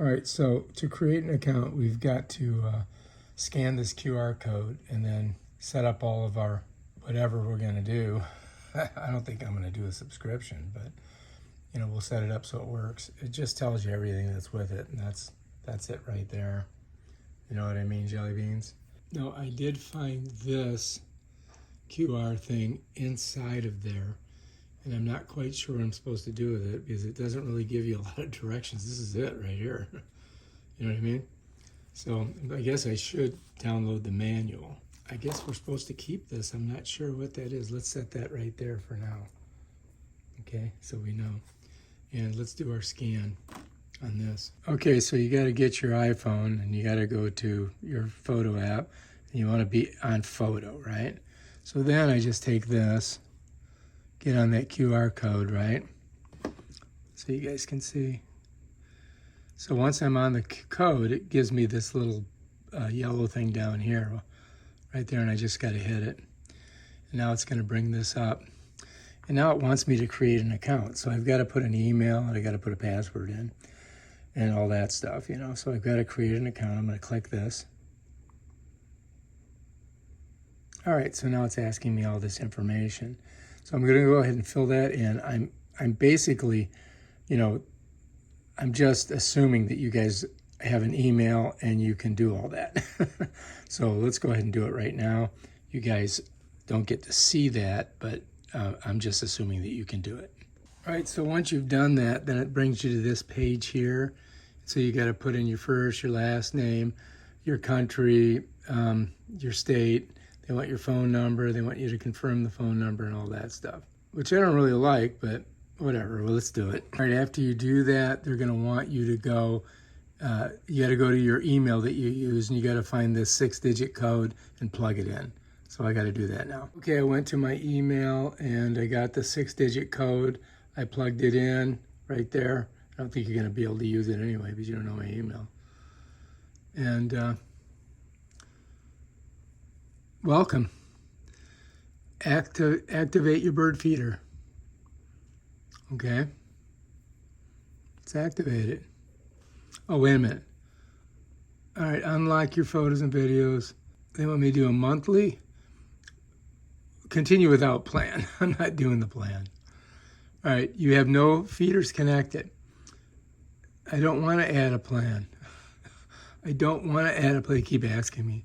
All right, so to create an account, we've got to scan this QR code and then set up all of our whatever we're going to do. I don't think I'm going to do a subscription, but you know, we'll set it up so it works. It just tells you everything that's with it, and that's it right there. You know what I mean, jelly beans? No, I did find this QR thing inside of there, and I'm not quite sure what I'm supposed to do with it because it doesn't really give you a lot of directions. This is it right here. You know what I mean? So I guess I should download the manual. I guess we're supposed to keep this. I'm not sure what that is. Let's set that right there for now. Okay, so we know. And let's do our scan on this. Okay, so you got to get your iPhone and you got to go to your photo app and you want to be on photo, right? So then I just take this, get on that QR code, right? So you guys can see. So once I'm on the code, it gives me this little yellow thing down here, right there, and I just got to hit it. And now it's going to bring this up. And now it wants me to create an account. So I've got to put an email and I got to put a password in and all that stuff, you know. So I've got to create an account. I'm going to click this. All right, so now it's asking me all this information. So I'm going to go ahead and fill that in. I'm basically, you know, I'm just assuming that you guys have an email and you can do all that. So let's go ahead and do it right now. You guys don't get to see that, but I'm just assuming that you can do it. All right, so once you've done that, then it brings you to this page here. So you got to put in your first, your last name, your country, your state. They want your phone number. They want you to confirm the phone number and all that stuff, which I don't really like, but whatever. Well, let's do it. All right, after you do that, they're going to want you to go, you got to go to your email that you use, and you got to find this 6-digit code and plug it in. So I got to do that now. Okay, I went to my email and I got the 6-digit code. I plugged it in right there. I don't think you're going to be able to use it anyway because you don't know my email. And welcome. Activate your bird feeder. Okay. Let's activate it. Oh, wait a minute. All right, unlock your photos and videos. They want me to do a monthly. Continue without plan. I'm not doing the plan. All right, you have no feeders connected. I don't want to add a plan. I don't want to add a plan. They keep asking me.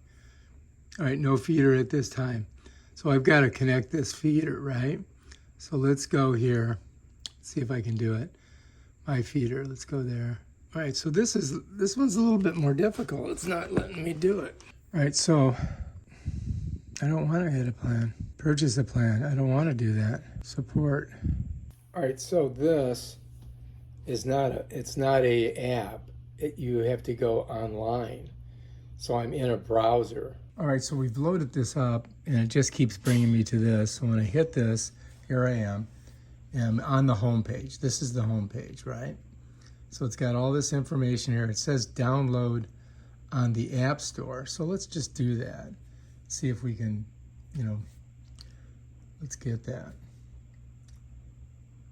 All right, no feeder at this time. So I've got to connect this feeder, right? So let's go here. See if I can do it. My feeder, let's go there. All right, so this one's a little bit more difficult. It's not letting me do it. All right, so I don't want to add a plan. Purchase a plan. I don't want to do that. Support. All right, so this is it's not a app. You have to go online. So I'm in a browser. All right, so we've loaded this up and it just keeps bringing me to this. So when I hit this, here I am. And I'm on the home page. This is the home page, right? So it's got all this information here. It says download on the App Store. So let's just do that. See if we can, you know, let's get that.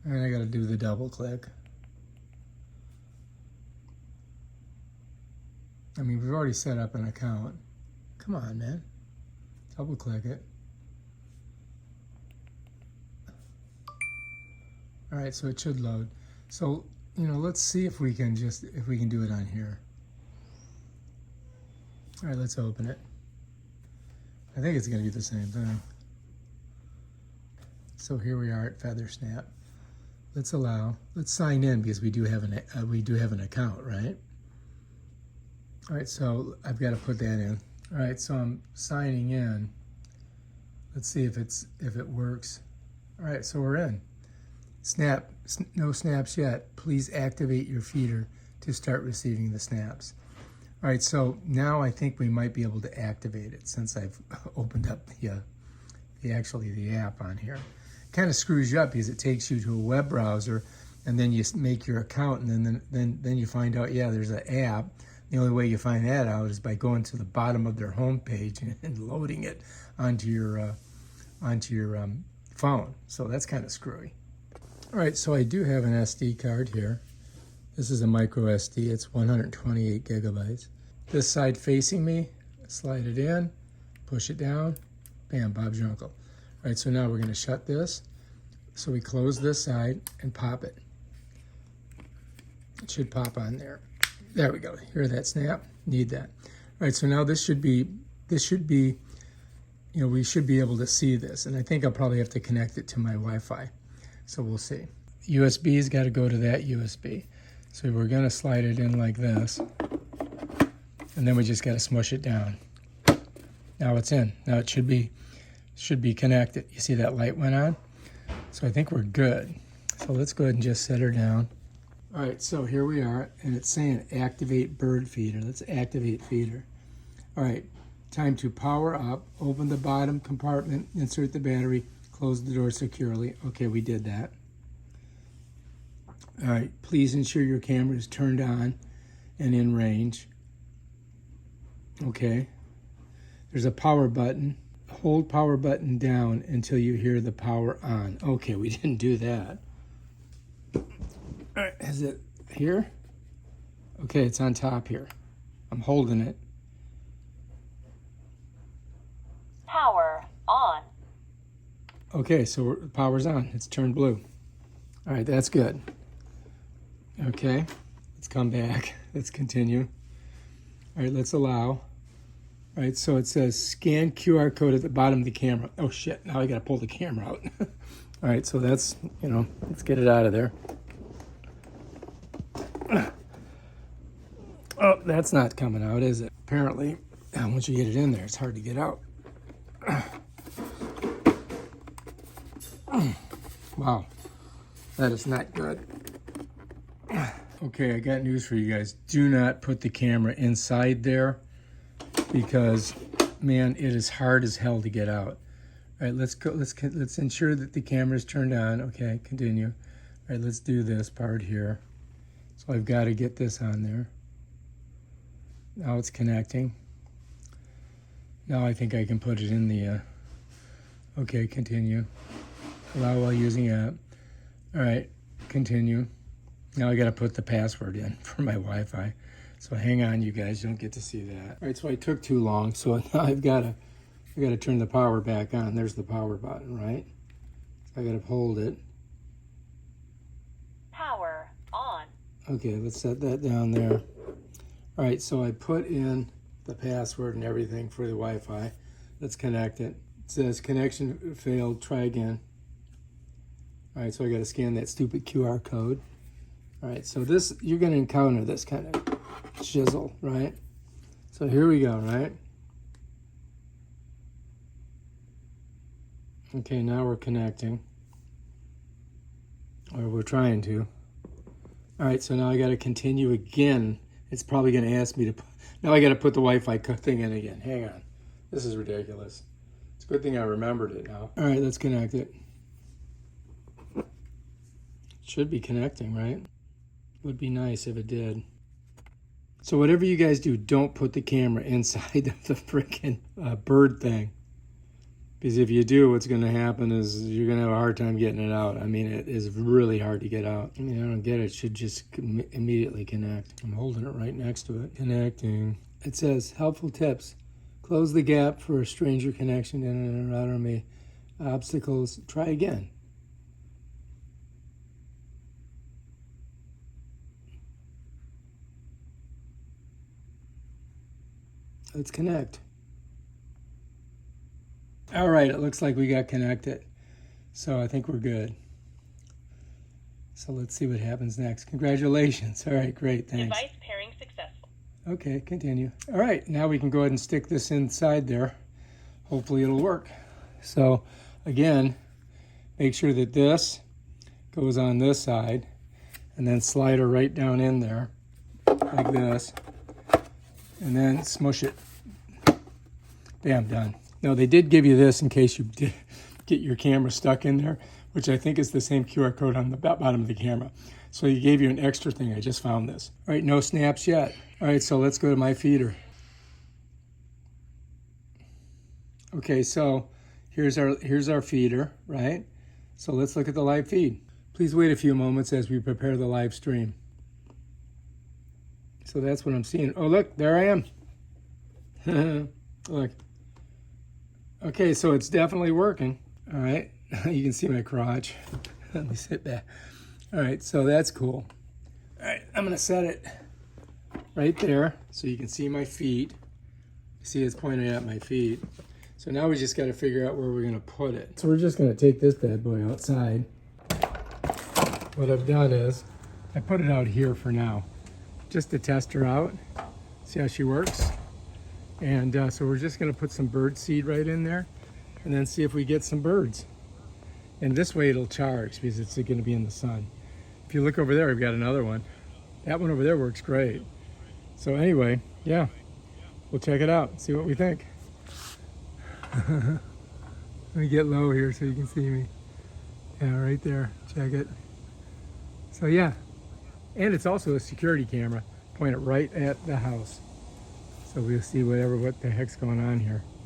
And I got to do the double click. I mean, we've already set up an account. Come on, man. Double click it. All right, so it should load. So, you know, let's see if we can do it on here. All right, let's open it. I think it's gonna be the same thing. So here we are at FeatherSnap. Let's sign in because we do have an account, right? All right, so I've got to put that in. All right, so I'm signing in. Let's see if it works. All right, so we're in. No snaps yet. Please activate your feeder to start receiving the snaps. All right, so now I think we might be able to activate it since I've opened up the app on here. Kind of screws you up because it takes you to a web browser and then you make your account and then you find out, yeah, there's an app. The only way you find that out is by going to the bottom of their home page and loading it onto your phone. So that's kind of screwy. All right, so I do have an SD card here. This is a micro SD. It's 128 gigabytes. This side facing me, slide it in, push it down, bam, Bob's your uncle. All right, so now we're gonna shut this. So we close this side and pop it. It should pop on there. There we go. Hear that snap? Need that. All right, so now this should be, you know, we should be able to see this. And I think I'll probably have to connect it to my Wi-Fi. So we'll see. USB's got to go to that USB. So we're gonna slide it in like this. And then we just got to smush it down. Now it's in. Now it should be connected. You see that light went on? So I think we're good. So let's go ahead and just set her down. All right, so here we are, and it's saying activate bird feeder. Let's activate feeder. All right, time to power up, open the bottom compartment, insert the battery, close the door securely. Okay, we did that. All right, please ensure your camera is turned on and in range. Okay, there's a power button. Hold power button down until you hear the power on. Okay, we didn't do that. All right, is it here? Okay, it's on top here. I'm holding it. Power on. Okay, so the power's on. It's turned blue. All right, that's good. Okay, let's come back. Let's continue. All right, let's allow. All right, so it says scan QR code at the bottom of the camera. Oh shit, now I gotta pull the camera out. All right, so that's, you know, let's get it out of there. Oh, that's not coming out, is it? Apparently, once you get it in there, it's hard to get out. Wow, that is not good. Okay, I got news for you guys. Do not put the camera inside there because, man, it is hard as hell to get out. All right, let's go. Let's ensure that the camera is turned on. Okay, continue. All right, let's do this part here. So I've got to get this on there. Now it's connecting. Now I think I can put it in the, okay, continue. Allow while using app. All right, continue. Now I got to put the password in for my Wi-Fi. So hang on, you guys, you don't get to see that. All right, so I took too long, so now I got to turn the power back on. There's the power button, right? So I got to hold it. Power on. Okay, let's set that down there. All right, so I put in the password and everything for the Wi-Fi. Let's connect it. It says connection failed, try again. All right, so I got to scan that stupid QR code. All right, so this, you're going to encounter this kind of shizzle, right? So here we go, right? Okay, now we're connecting. Or we're trying to. All right, so now I got to continue again. It's probably going to ask me to, now I got to put the Wi-Fi thing in again. Hang on. This is ridiculous. It's a good thing I remembered it now. All right, let's connect it. It should be connecting, right? Would be nice if it did. So whatever you guys do, don't put the camera inside of the freaking bird thing. Because if you do, what's going to happen is you're going to have a hard time getting it out. I mean, it is really hard to get out. I mean, I don't get it. It should just immediately connect. I'm holding it right next to it. Connecting. It says, helpful tips. Close the gap for a stranger connection in and router may obstacles. Try again. Let's connect. All right, it looks like we got connected. So I think we're good. So let's see what happens next. Congratulations. All right, great, thanks. Device pairing successful. Okay, continue. All right, now we can go ahead and stick this inside there. Hopefully it'll work. So again, make sure that this goes on this side and then slide her right down in there like this. And then smush it. Bam, done. Now they did give you this in case you did get your camera stuck in there, which I think is the same QR code on the bottom of the camera. So he gave you an extra thing. I just found this. All right, no snaps yet. All right, so let's go to my feeder. Okay, so here's our feeder, right? So let's look at the live feed. Please wait a few moments as we prepare the live stream. So that's what I'm seeing. Oh, look, there I am. Look. Okay, so it's definitely working. All right, you can see my crotch. Let me sit back. All right, so that's cool. All right, I'm gonna set it right there so you can see my feet. See, it's pointing at my feet. So now we just gotta figure out where we're gonna put it. So we're just gonna take this bad boy outside. What I've done is, I put it out here for now, just to test her out, see how she works. And so we're just gonna put some bird seed right in there and then see if we get some birds. And this way it'll charge because it's gonna be in the sun. If you look over there, we've got another one. That one over there works great. So anyway, yeah, we'll check it out, see what we think. Let me get low here so you can see me. Yeah, right there, check it. So yeah, and it's also a security camera, point it right at the house. So we'll see what the heck's going on here.